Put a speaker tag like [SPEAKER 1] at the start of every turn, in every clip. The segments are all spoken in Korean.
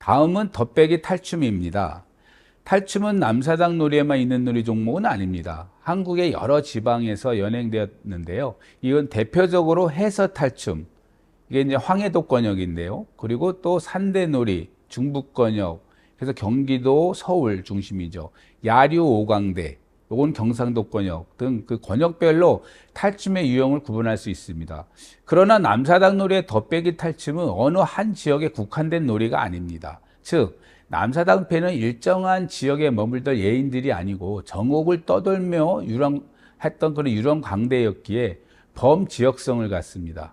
[SPEAKER 1] 다음은 덧배기 탈춤입니다. 탈춤은 남사당 놀이에만 있는 놀이 종목은 아닙니다. 한국의 여러 지방에서 연행되었는데요. 이건 대표적으로 해서 탈춤, 이게 이제 황해도권역인데요. 그리고 또 산대놀이, 중부권역, 그래서 경기도 서울 중심이죠. 야류 오광대, 요건 경상도권역 등 그 권역별로 탈춤의 유형을 구분할 수 있습니다. 그러나 남사당 놀이의 덧배기 탈춤은 어느 한 지역에 국한된 놀이가 아닙니다. 즉 남사당패는 일정한 지역에 머물던 예인들이 아니고 전국을 떠돌며 유랑했던 그런 유령 광대였기에 범지역성을 갖습니다.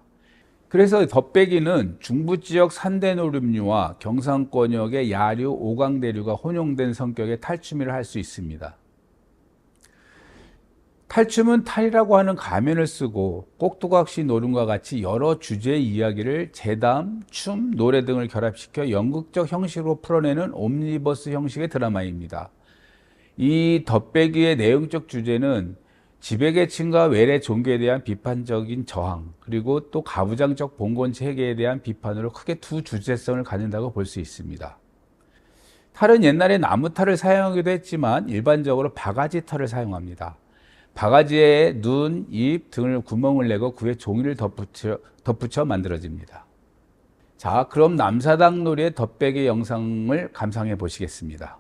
[SPEAKER 1] 그래서 덧배기는 중부지역 산대노름류와 경상권역의 야류, 오광대류가 혼용된 성격의 탈춤이라 할 수 있습니다. 탈춤은 탈이라고 하는 가면을 쓰고 꼭두각시 노름과 같이 여러 주제의 이야기를 재담, 춤, 노래 등을 결합시켜 연극적 형식으로 풀어내는 옴니버스 형식의 드라마입니다. 이 덧배기의 내용적 주제는 지배계층과 외래 종교에 대한 비판적인 저항, 그리고 또 가부장적 봉건 체계에 대한 비판으로 크게 두 주제성을 갖는다고 볼 수 있습니다. 탈은 옛날에 나무 탈을 사용하기도 했지만 일반적으로 바가지 탈을 사용합니다. 바가지에 눈, 입 등을 구멍을 내고 그 위에 종이를 덧붙여 만들어집니다. 자, 그럼 남사당 놀이의 덧배기 영상을 감상해 보시겠습니다.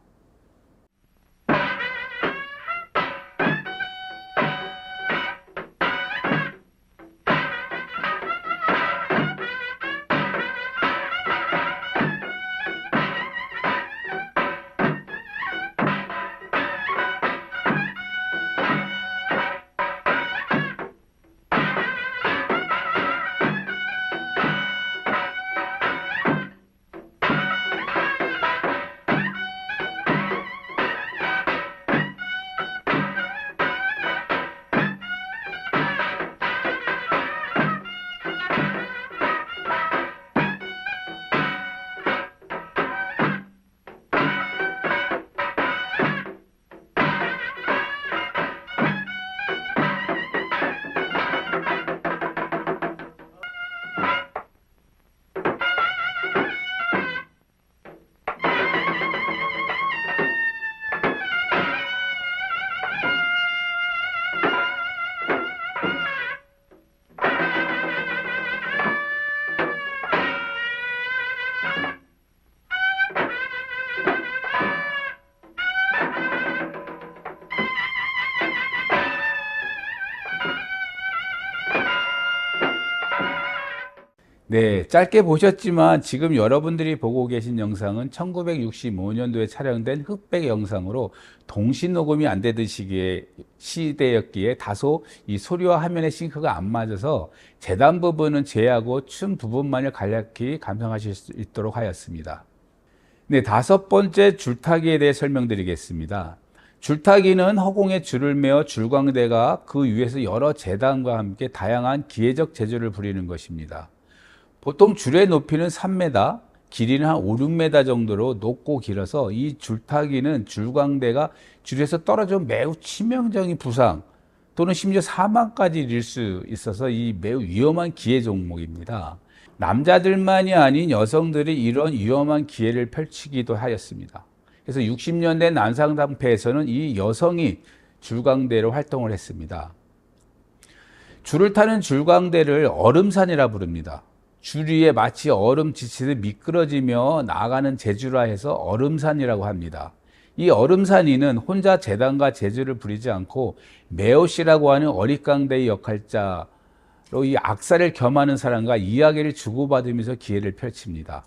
[SPEAKER 1] 네, 짧게 보셨지만 지금 여러분들이 보고 계신 영상은 1965년도에 촬영된 흑백 영상으로 동시 녹음이 안 되던 시대였기에 다소 이 소리와 화면의 싱크가 안 맞아서 재단 부분은 제외하고 춤 부분만을 간략히 감상하실 수 있도록 하였습니다. 네, 다섯 번째 줄타기에 대해 설명드리겠습니다. 줄타기는 허공에 줄을 메어 줄광대가 그 위에서 여러 재단과 함께 다양한 기회적 재주를 부리는 것입니다. 보통 줄의 높이는 3m, 길이는 한 5, 6m 정도로 높고 길어서 이 줄타기는 줄광대가 줄에서 떨어져 매우 치명적인 부상 또는 심지어 사망까지 이를 수 있어서 이 매우 위험한 기회 종목입니다. 남자들만이 아닌 여성들이 이런 위험한 기회를 펼치기도 하였습니다. 그래서 60년대 남상당패에서는 이 여성이 줄광대로 활동을 했습니다. 줄을 타는 줄광대를 얼음산이라 부릅니다. 줄 위에 마치 얼음 지치듯 미끄러지며 나아가는 재주라 해서 얼음산이라고 합니다. 이 얼음산이는 혼자 재단과 재주를 부리지 않고 매옷이라고 하는 어릿광대의 역할자로 이 악사를 겸하는 사람과 이야기를 주고받으면서 기회를 펼칩니다.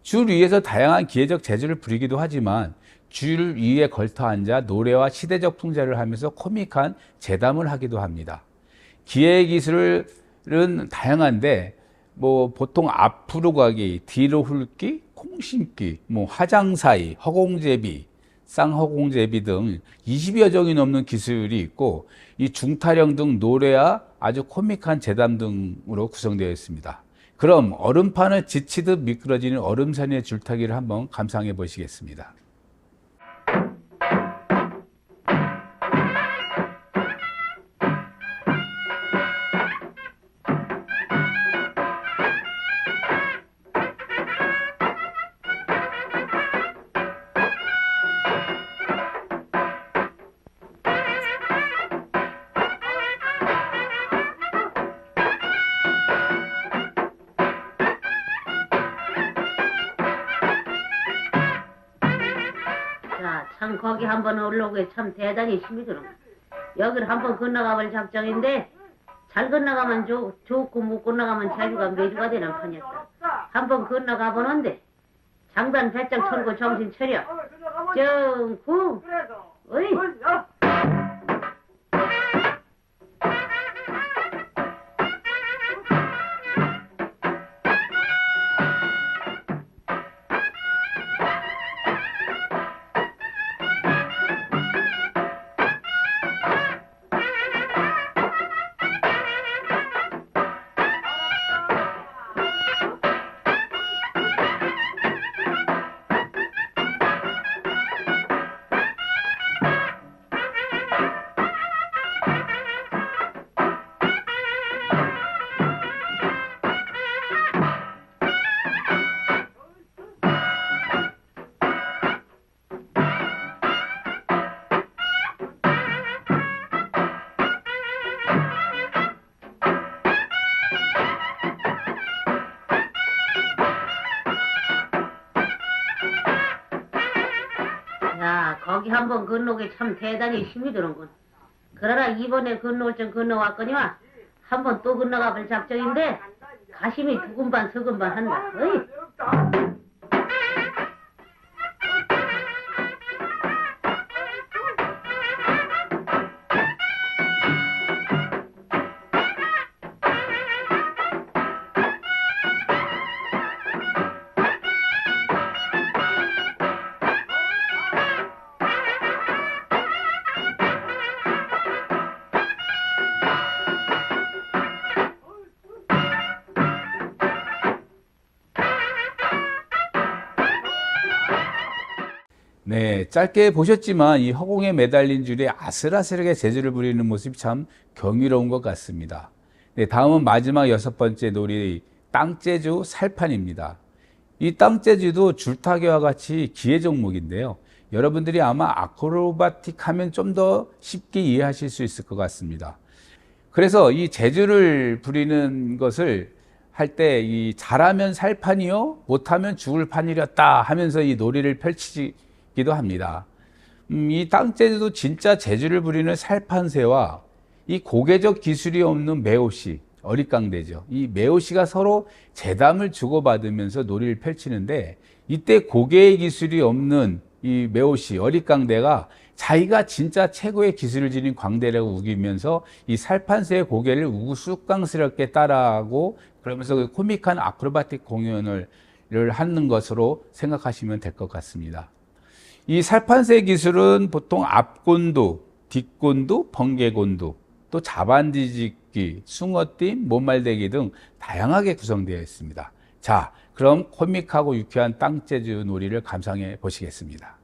[SPEAKER 1] 줄 위에서 다양한 기회적 재주를 부리기도 하지만 줄 위에 걸터 앉아 노래와 시대적 풍자를 하면서 코믹한 재담을 하기도 합니다. 기회 기술은 다양한데 보통 앞으로 가기, 뒤로 훑기, 콩 심기, 화장사이, 허공제비, 쌍허공제비 등 20여 종이 넘는 기술이 있고 이 중타령 등 노래와 아주 코믹한 재담 등으로 구성되어 있습니다. 그럼 얼음판을 지치듯 미끄러지는 얼음산의 줄타기를 한번 감상해 보시겠습니다.
[SPEAKER 2] 참 거기 한번 올라오게 참 대단히 힘이 들어. 여기를 한번 건너가볼 작정인데 잘 건너가면 좋고 못 건너가면 제주가 매주가 되는 편이었다. 한번 건너가 보는데 장단 배짱 털고 정신 차려. 정구 어이. 야, 거기 한번 건너게 참 대단히 힘이 드는군. 그러나 이번에 건너올 땐 건너왔거니와 한번 또 건너가 볼 작정인데 가심이 두근반 서근반 한다. 어이.
[SPEAKER 1] 네, 짧게 보셨지만 이 허공에 매달린 줄에 아슬아슬하게 재주를 부리는 모습이 참 경이로운 것 같습니다. 네, 다음은 마지막 6번째 놀이 땅재주 살판입니다. 이 땅재주도 줄타기와 같이 기회 종목인데요. 여러분들이 아마 아크로바틱 하면 좀 더 쉽게 이해하실 수 있을 것 같습니다. 그래서 이 재주를 부리는 것을 할 때 이 잘하면 살판이요, 못하면 죽을 판이렸다 하면서 이 놀이를 펼치기도 합니다. 이 땅재주도 진짜 재주를 부리는 살판새와 이 고개적 기술이 없는 매오씨, 어릿강대죠. 이 매오씨가 서로 재담을 주고받으면서 놀이를 펼치는데 이때 고개의 기술이 없는 이 매오씨, 어릿강대가 자기가 진짜 최고의 기술을 지닌 광대라고 우기면서 이 살판새의 고개를 우스꽝스럽게 따라하고 그러면서 그 코믹한 아크로바틱 공연을 하는 것으로 생각하시면 될 것 같습니다. 이 살판새 기술은 보통 앞곤두, 뒷곤두, 번개곤두, 또 자반뒤집기, 숭어뛰, 못말대기 등 다양하게 구성되어 있습니다. 자, 그럼 코믹하고 유쾌한 땅재주 놀이를 감상해 보시겠습니다.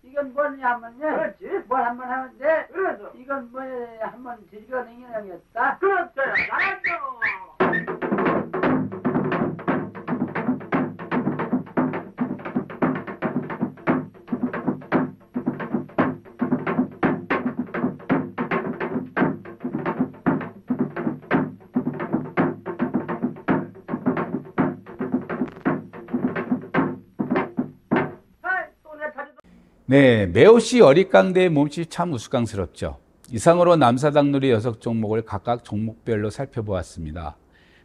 [SPEAKER 3] 이건 뭐냐면요. 뭘 한번 하는데 이건 뭐 한번 들여내야겠다.
[SPEAKER 4] 그렇죠. 잘하죠.
[SPEAKER 1] 네, 매오씨 어릿강대의 몸짓이 참 우스꽝스럽죠. 이상으로 남사당놀이 6종목을 각각 종목별로 살펴보았습니다.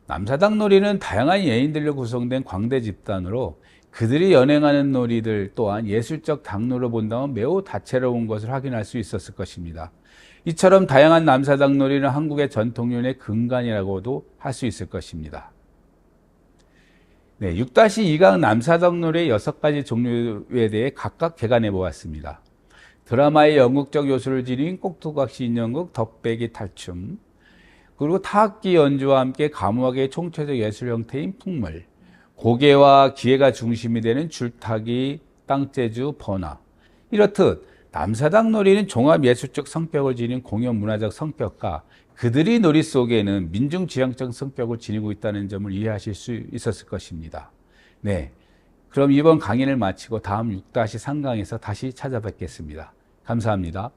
[SPEAKER 1] 남사당놀이는 다양한 예인들로 구성된 광대 집단으로 그들이 연행하는 놀이들 또한 예술적 당로로 본다면 매우 다채로운 것을 확인할 수 있었을 것입니다. 이처럼 다양한 남사당 놀이는 한국의 전통윤의 근간이라고도 할 수 있을 것입니다. 네, 6-2강 남사당 놀이의 6가지 종류에 대해 각각 개관해 보았습니다. 드라마의 연극적 요소를 지닌 꼭두각시 인형극, 덕배기 탈춤, 그리고 타악기 연주와 함께 감각의 총체적 예술 형태인 풍물, 고개와 기회가 중심이 되는 줄타기, 땅재주, 번화. 이렇듯 남사당 놀이는 종합예술적 성격을 지닌 공연 문화적 성격과 그들이 놀이 속에는 민중지향적 성격을 지니고 있다는 점을 이해하실 수 있었을 것입니다. 네, 그럼 이번 강의를 마치고 다음 6-3강에서 다시 찾아뵙겠습니다. 감사합니다.